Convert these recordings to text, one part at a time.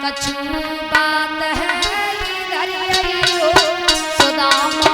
कछु बात है इधर आइयो सुदामा।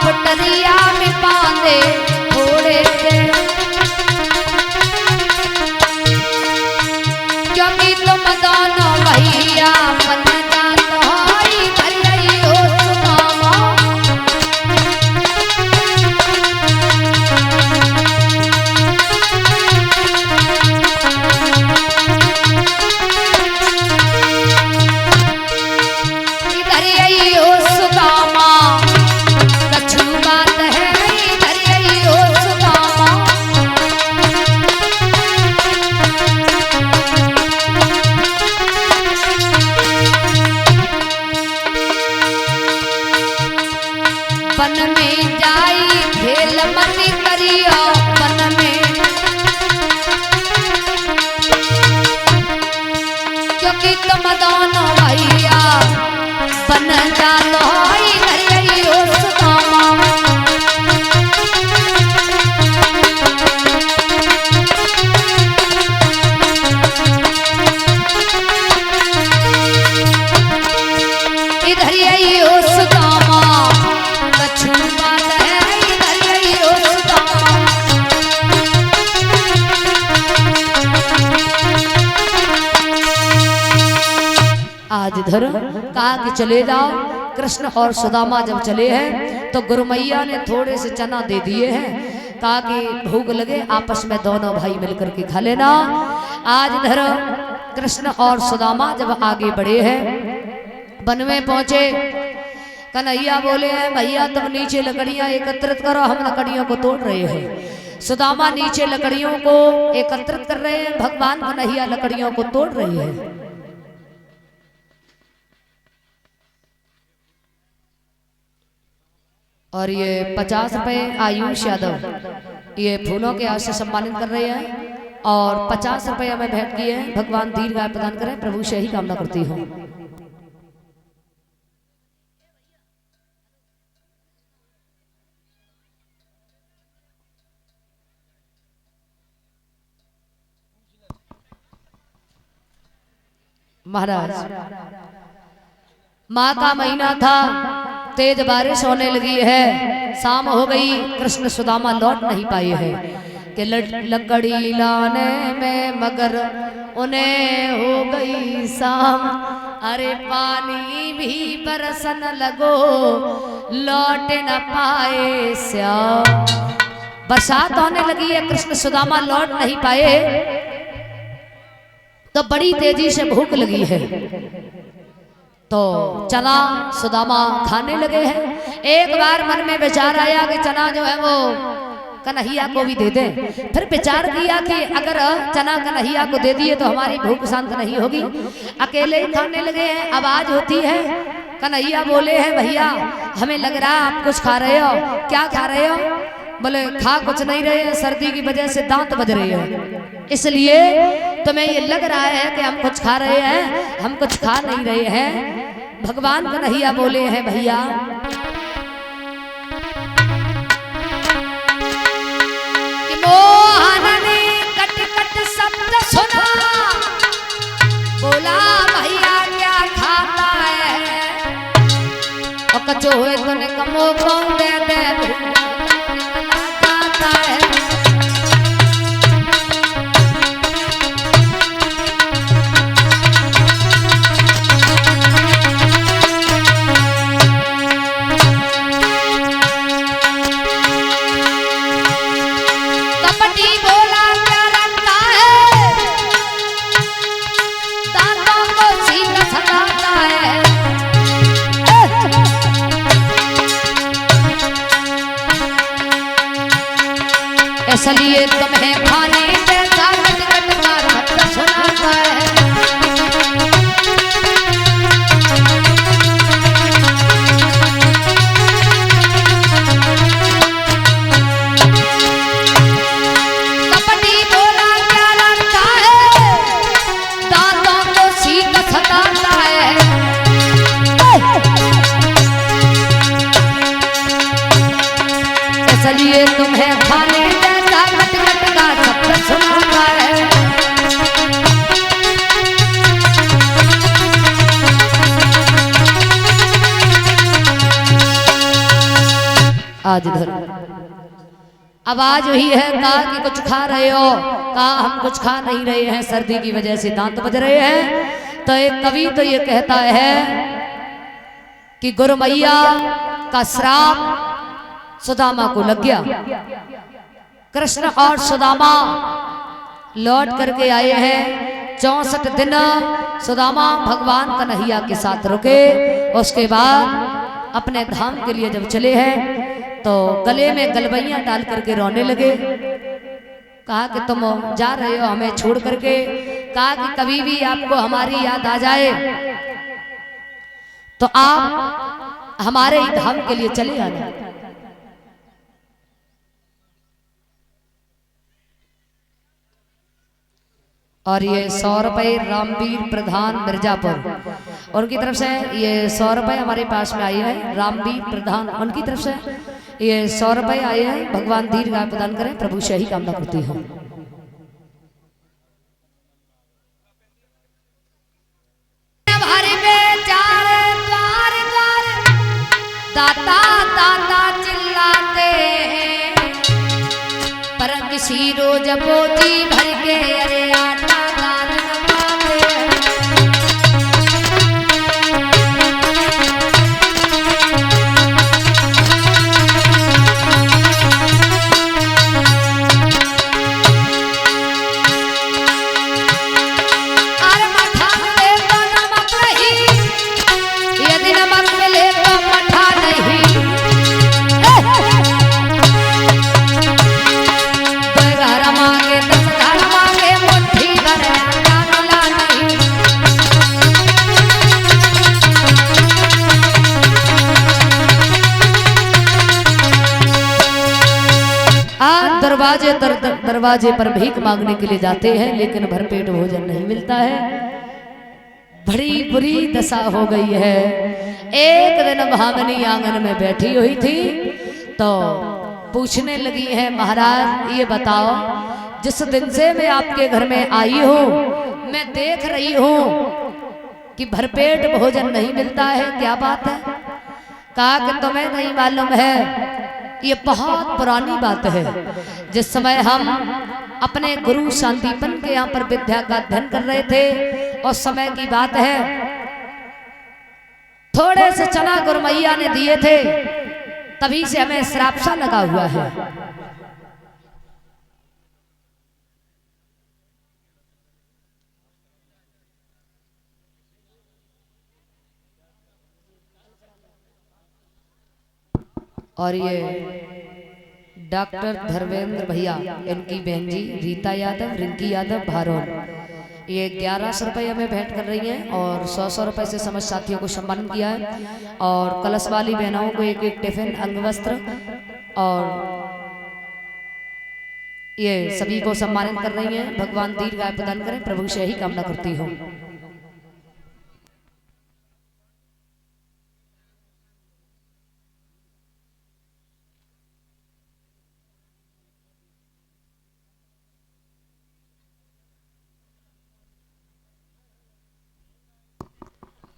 पटरिया में बांधे थोड़े से, क्योंकि तुम दोनों भैया बन जात हो इधर आइयो सुदामा। इधर आइयो सुदामा, वन में जाई खेल मत करियो वन में, क्योंकि तुम दोनों भैया बन जात हो इधर आइयो सुदामा। इधर आइयो सुदामा, कछु बात है इधर आइयो सुदामा। आज इधर कहा कि चले जाओ। कृष्ण और सुदामा जब चले हैं तो गुरुमैया ने थोड़े से चना दे दिए हैं, कहा कि भूख लगे आपस में दोनों भाई मिलकर के खा लेना। आज इधर कृष्ण और सुदामा जब आगे बढ़े हैं, वन में पहुंचे, कन्हैया बोले हैं भैया तुम नीचे लकड़ियां एकत्रित करो, हम लकड़ियों को तोड़ रहे हैं। सुदामा नीचे लकड़ियों को एकत्रित कर रहे हैं, भगवान कन्हैया लकड़ियों को तोड़ रहे हैं। और ये 50 रुपए आयुष यादव ये फूलों के हाथ से सम्मानित कर रहे हैं, और 50 रुपए हमें भेंट किए हैं। भगवान दीर्घायु प्रदान करें, प्रभु से ही कामना करती हूँ। महाराज माँ का महीना था, तेज बारिश होने लगी है, शाम हो गई, कृष्ण सुदामा लौट नहीं पाए हैं कि लकड़ी लाने में मगर उन्हें हो गई शाम। अरे पानी भी बरसन लगो लौट न पाए श्याम। बरसात होने लगी है, कृष्ण सुदामा लौट नहीं पाए, तो बड़ी तेजी से भूख लगी है, तो चना सुदामा खाने लगे हैं। एक बार मन में विचार आया कि चना जो है वो कन्हैया को भी दे दें। फिर विचार किया कि अगर चना कन्हैया को दे दिए तो हमारी भूख शांत नहीं होगी, अकेले ही खाने लगे हैं। आवाज होती है, कन्हैया बोले हैं भैया हमें लग रहा है आप कुछ खा रहे हो। क्या खा रहे हो? बोले खा कुछ नहीं रहे हैं, सर्दी की वजह से दांत बज रहे हैं, इसलिए तुम्हें ये लग रहा है कि हम कुछ खा रहे हैं, हम कुछ खा नहीं रहे हैं। भगवान कन्हैया बोले हैं भैया कि मोहन ने कट कट शब्द सुना, बोला भैया क्या खाता है, और कचो हुए तूने कमो कौन दे दे इसलिए तुम्हें खाने जैसा कट कट का शब्द सुनाता है। कपटी बोला क्या लगता है, दांतों को सीख सताता है। इसलिए तुम्हें खाने जैसा कट कट का शब्द सुनाता है। आज इधर आवाज हुई है, कहा कि कुछ खा रहे हो, कहा हम कुछ खा नहीं रहे हैं, सर्दी की वजह से दांत बज रहे हैं। तो एक कवि तो ये कहता है कि गुरु मैया का श्राप सुदामा को लग गया। कृष्ण और सुदामा लौट करके आए हैं। 64 दिन सुदामा भगवान कन्हैया के साथ रुके। उसके बाद अपने धाम के लिए जब चले हैं तो गले में गलबैयां डाल करके रोने लगे। कहा कि तुम जा रहे हो हमें छोड़ करके, कहा कि कभी भी आपको हमारी याद आ जाए तो आप हमारे ही धाम के लिए चले आना। और ये 100 रुपये रामवीर प्रधान मिर्जापुर उनकी तरफ से ये 100 रुपये हमारे पास में आए हैं। रामवीर प्रधान उनकी तरफ से ये 100 रुपये आए हैं। भगवान दीर्घायु प्रदान करें, प्रभु से ही कामना करती हूँ। दाता दाता चिल्लाते हैं, पर किसी रोज बोती भर के अरे आटा दान पाते हैं। अरे मठा मिले तो नमक नहीं, यदि नमक मिले तो मठा नहीं। मांगे 10 घर मांगे मुट्ठी भर आटा मिला नहीं। दरवाजे पर भीख मांगने के लिए जाते हैं, लेकिन भरपेट भोजन नहीं मिलता है। बड़ी बुरी दशा हो गई है। एक दिन भागनी आंगन में बैठी हुई थी तो पूछने लगी है, महाराज ये बताओ, जिस दिन से मैं आपके घर में आई हूँ मैं देख रही हूँ कि भरपेट भोजन नहीं मिलता है, क्या बात है? कहा कि तुम्हें नहीं मालूम है, ये बहुत पुरानी बात है। जिस समय हम अपने गुरु शांतिपन के यहाँ पर विद्या का अध्ययन कर रहे थे उस समय की बात है। थोड़े से चना गुरु मैया ने दिए थे, तभी से हमें श्राप सा लगा हुआ है। और ये डॉक्टर धर्मेंद्र भैया, इनकी बहन जी रीता यादव, रिंकी यादव, भारोन, ये 1100 रुपये हमें भेंट कर रही हैं और 100 रुपये से समस्त साथियों को सम्मानित किया है। और कलश वाली बहनों को एक एक टिफिन, अंगवस्त्र और ये सभी को सम्मानित कर रही हैं। भगवान दीर्घायु प्रदान करें, प्रभु से ही कामना करती हूँ।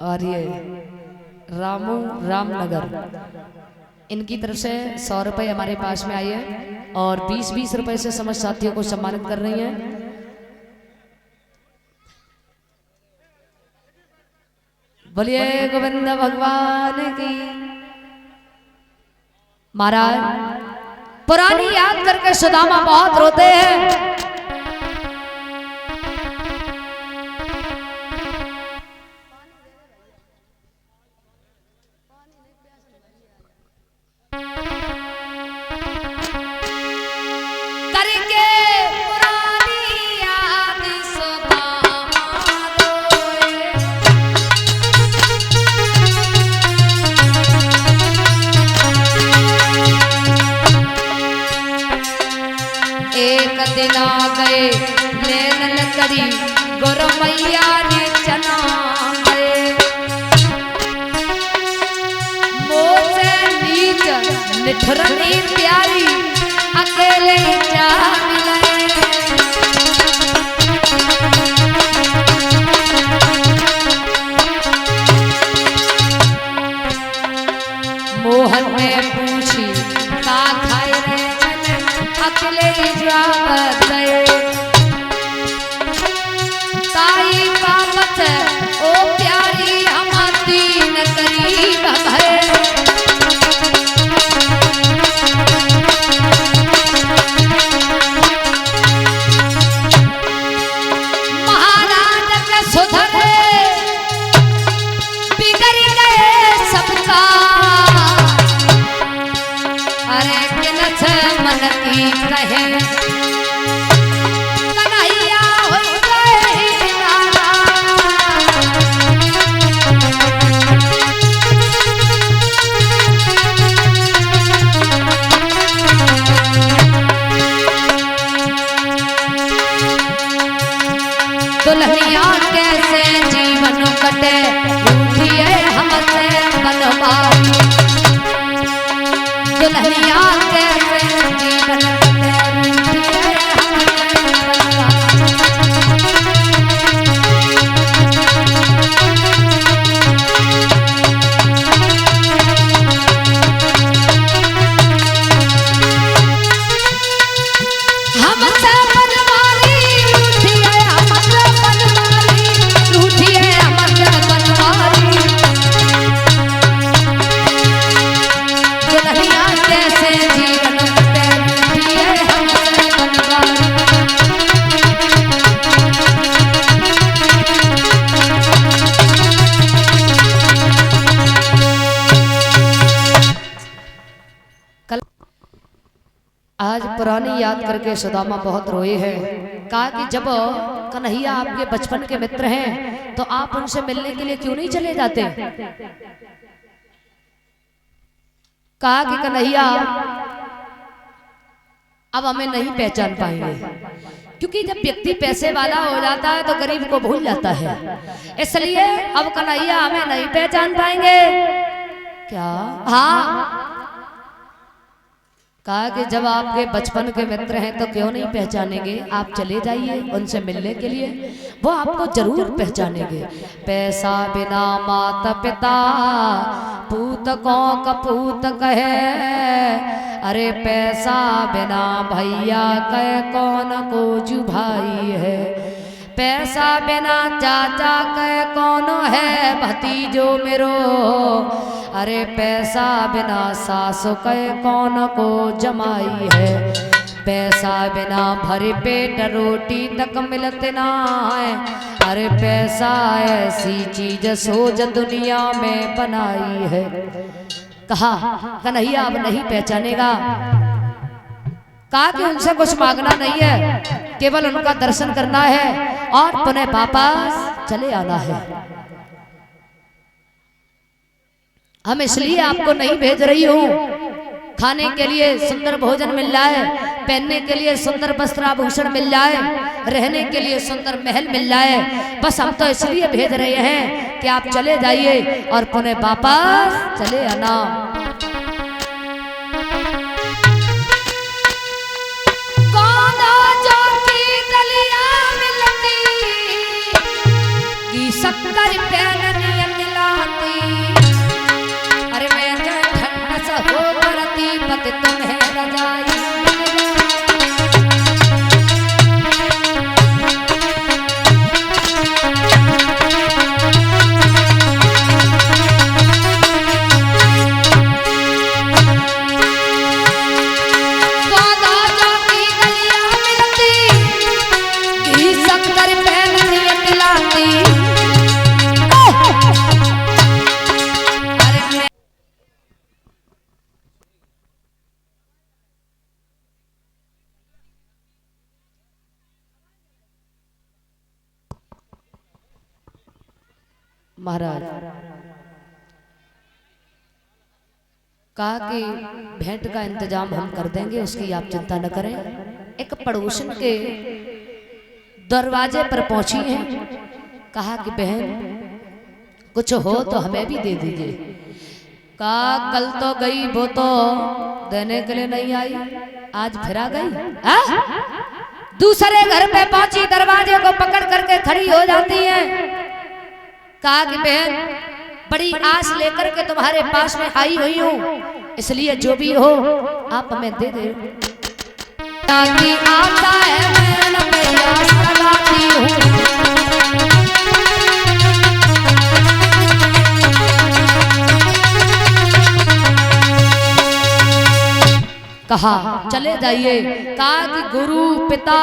और ये रामू रामनगर, इनकी तरफ से 100 रुपये हमारे पास में आई है और 20-20 रुपये से समस्त साथियों को सम्मानित कर रही हैं। बोलिए गोविंद भगवान की। महाराज पुरानी याद करके सुदामा बहुत रोते हैं। करे एक दिन आ गए लेन करी गुरु मैया ने चना गए मोसे नीच निठरनी प्यारी अकेले जा मिले मोहन ने पूछी का खाए रे अकेले जावत गए ताई बाबत ओ प्यारी हम दीन करीब है महाराज के सुधरे बिगड़ गए सबका अरे किनछ मन की कहे कन्हैया हो गए नाना दुल्हनिया कैसे जीवन कटे रूठिए हमसे बनवाई दुल्हनिया कैसे जीवन कटे रूठिए हमसे हमसे बनवाई रूठिए हमसे बनवाई रूठिए हमसे बनवाई दुल्हनिया कैसे जीवन कटे रूठिए हमसे बनवाई आज पुरानी याद करके सुदामा बहुत रोए हैं कहा कि जब कन्हैया आपके बचपन के मित्र हैं तो आप उनसे मिलने के लिए क्यों नहीं चले जाते कहा कि कन्हैया अब हमें नहीं पहचान पाएंगे क्योंकि जब व्यक्ति पैसे वाला हो जाता है तो गरीब को भूल जाता है इसलिए अब कन्हैया हमें नहीं पहचान पाएंगे क्या हाँ कहा कि जब आपके बचपन के मित्र हैं तो क्यों नहीं पहचानेंगे आप चले जाइए उनसे मिलने के लिए वो आपको जरूर पहचानेंगे पैसा बिना माता पिता पूत को कपूत कहे अरे पैसा बिना भैया कहे कौन को जू भाई है पैसा बिना चाचा कहे कौन है भतीजो मेरो अरे पैसा बिना सासु कहे कौन को जमाई है पैसा बिना भरे पेट रोटी तक मिलते ना है अरे पैसा ऐसी चीज सोच दुनिया में बनाई है कहा कन्हैया अब नहीं पहचानेगा कहा कि उनसे कुछ मांगना नहीं है केवल उनका दर्शन करना है और पुनः वापस चले आना है हम इसलिए आपको नहीं भेज रही हूँ खाने के लिए सुंदर भोजन मिल जाए पहनने के लिए सुंदर वस्त्र आभूषण मिल जाए रहने के लिए सुंदर महल मिल जाए बस हम तो इसलिए भेज रहे हैं कि आप चले जाइए और पुनः वापस चले आना शक्कर पहननी मिलाती अरे मैं ठंड सा हो करती पत तुम्हें रजाई महाराज कहा कि भेंट का इंतजाम हम कर देंगे उसकी आप चिंता न करें एक पड़ोसन के दरवाजे पर पहुंची हैं। कहा कि बहन कुछ हो तो हमें भी दे दीजिए। कहा कल तो गई वो तो देने के लिए नहीं आई, आज फिर आ गई। दूसरे घर पे पहुंची, दरवाजे को पकड़ करके खड़ी हो जाती है। कहा कि बहन बड़ी आस लेकर के तुम्हारे पास में आई हुई हूँ, इसलिए जो भी हो आप हमें दे दे। आता है मैं न प्यास लगाती हूँ, कहा चले जाइए। कहा कि गुरु पिता